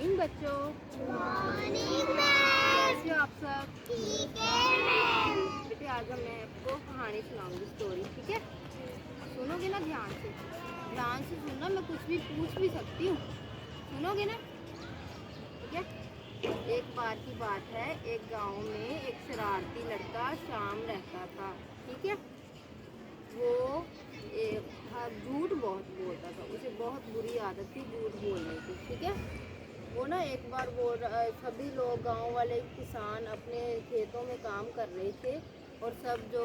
Morning बच्चों। Morning ma'am. कैसे हो आप सब? ठीक है मैम। बेटे आज मैं आपको कहानी सुनाऊंगी, स्टोरी, ठीक है? सुनोगे ना ध्यान से? ध्यान से सुनना, मैं कुछ भी पूछ भी सकती हूँ, सुनोगे ना? ठीक है। एक बार की बात है, एक गांव में एक शरारती लड़का श्याम रहता था, ठीक है? वो झूठ बहुत बोलता था, उसे बहुत बुरी आदत थी झूठ बोलने की, ठीक है? वो ना एक बार सभी लोग गांव वाले किसान अपने खेतों में काम कर रहे थे और सब जो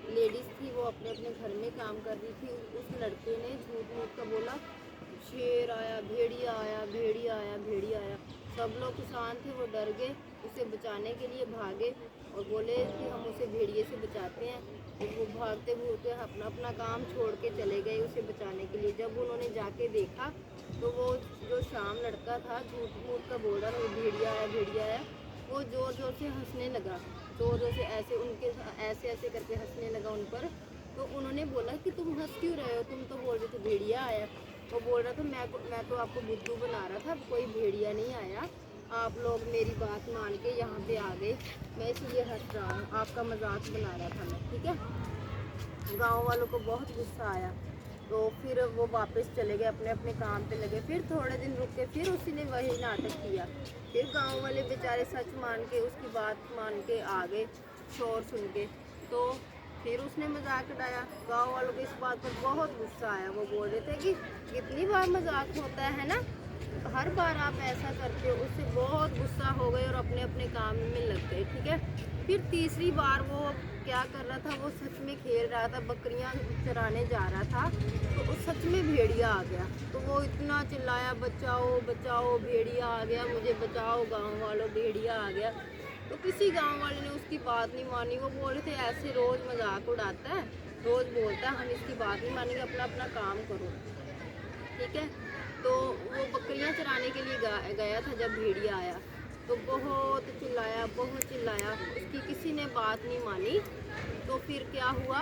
लेडीज़ थी वो अपने अपने घर में काम कर रही थी। उस लड़के ने झूठ मूठ का बोला, शेर आया, भेड़िया आया, भेड़िया आया, भेड़िया आया। सब लोग किसान थे, वो डर गए, उसे बचाने के लिए भागे और बोले कि हम उसे भेड़िए से बचाते हैं। तो वो भागते भूगते अपना अपना काम छोड़ के चले गए उसे बचाने के लिए। जब उन्होंने जाके देखा तो वो जो श्याम लड़का था झूठ मूठ का बोल रहा था, वो भेड़िया आया, भेड़िया आया, वो ज़ोर ज़ोर से हंसने लगा, ज़ोर ज़ोर से ऐसे ऐसे करके हंसने लगा उन पर। तो उन्होंने बोला कि तुम हंस क्यों रहे हो, तुम तो बोल रहे थे भेड़िया आया। वो बोल रहा था मैं तो आपको बुद्धू बना रहा था, कोई भेड़िया नहीं आया, आप लोग मेरी बात मान के यहाँ पे आ गए, मैं इसलिए हंस रहा हूँ, आपका मजाक बना रहा था मैं, ठीक है? गांव वालों को बहुत गुस्सा आया, तो फिर वो वापस चले गए, अपने अपने काम पे लगे। फिर थोड़े दिन रुक के फिर उसी ने वही नाटक किया। फिर गांव वाले बेचारे सच मान के, उसकी बात मान के आ गए शोर सुन के। तो फिर उसने मजाक उड़ाया, गांव वालों को इस बात पर बहुत गुस्सा आया। वो बोल रहे थे कि कितनी बार मजाक होता है ना, हर बार आप ऐसा करते हो। उससे बहुत गुस्सा हो गए और अपने अपने काम में लग गए, ठीक है? फिर तीसरी बार वो क्या कर रहा था, वो सच में खेल रहा था, बकरियां चराने जा रहा था, तो वो सच में भेड़िया आ गया। तो वो इतना चिल्लाया, बचाओ बचाओ, भेड़िया आ गया, मुझे बचाओ गांव वालों, भेड़िया आ गया। तो किसी गांव वाले ने उसकी बात नहीं मानी। वो बोल रहे थे ऐसे रोज़ मजाक उड़ाता है, रोज़ बोलता है, हम इसकी बात नहीं मानेंगे, अपना अपना काम करो, ठीक है? तो वो बकरियां चराने के लिए गया था। जब भेड़िया आया तो बहुत चिल्लाया, बहुत चिल्लाया, उसकी किसी ने बात नहीं मानी। तो फिर क्या हुआ,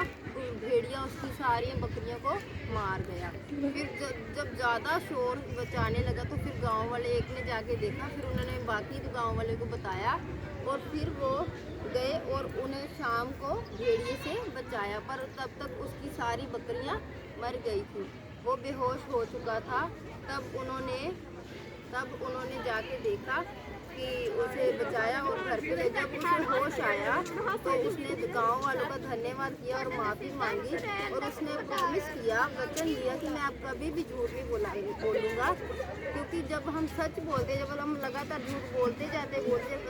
भेड़िया उसकी सारी बकरियों को मार गया। फिर जब ज़्यादा शोर बचाने लगा तो फिर गांव वाले एक ने जाके देखा, फिर उन्होंने बाकी तो गांव वाले को बताया और फिर वो गए और उन्हें शाम को भेड़िए से बचाया। पर तब तक उसकी सारी बकरियां मर गई थी, वो बेहोश हो चुका था। तब उन्होंने जाके देखा कि उसे बचाया और घर पे ले। जब उसे होश आया तो उसने गांव वालों का धन्यवाद किया और माफ़ी मांगी और उसने प्रॉमिस किया, वचन दिया कि मैं अब कभी भी झूठ नहीं बोलूँगा। क्योंकि जब हम सच बोलते, जब हम लगातार झूठ बोलते जाते,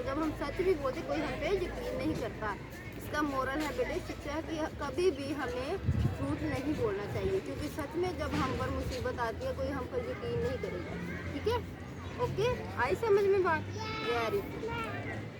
जब हम सच भी बोलते, कोई हम पे यकीन नहीं करता। इसका मोरल है बेटे, शिक्षा कि कभी भी हमें झूठ नहीं बोलना चाहिए, क्योंकि सच में जब हम पर मुसीबत आती है कोई हम पर यकीन नहीं करेगा, ठीक है? ओके, आई समझ में बात? Very good.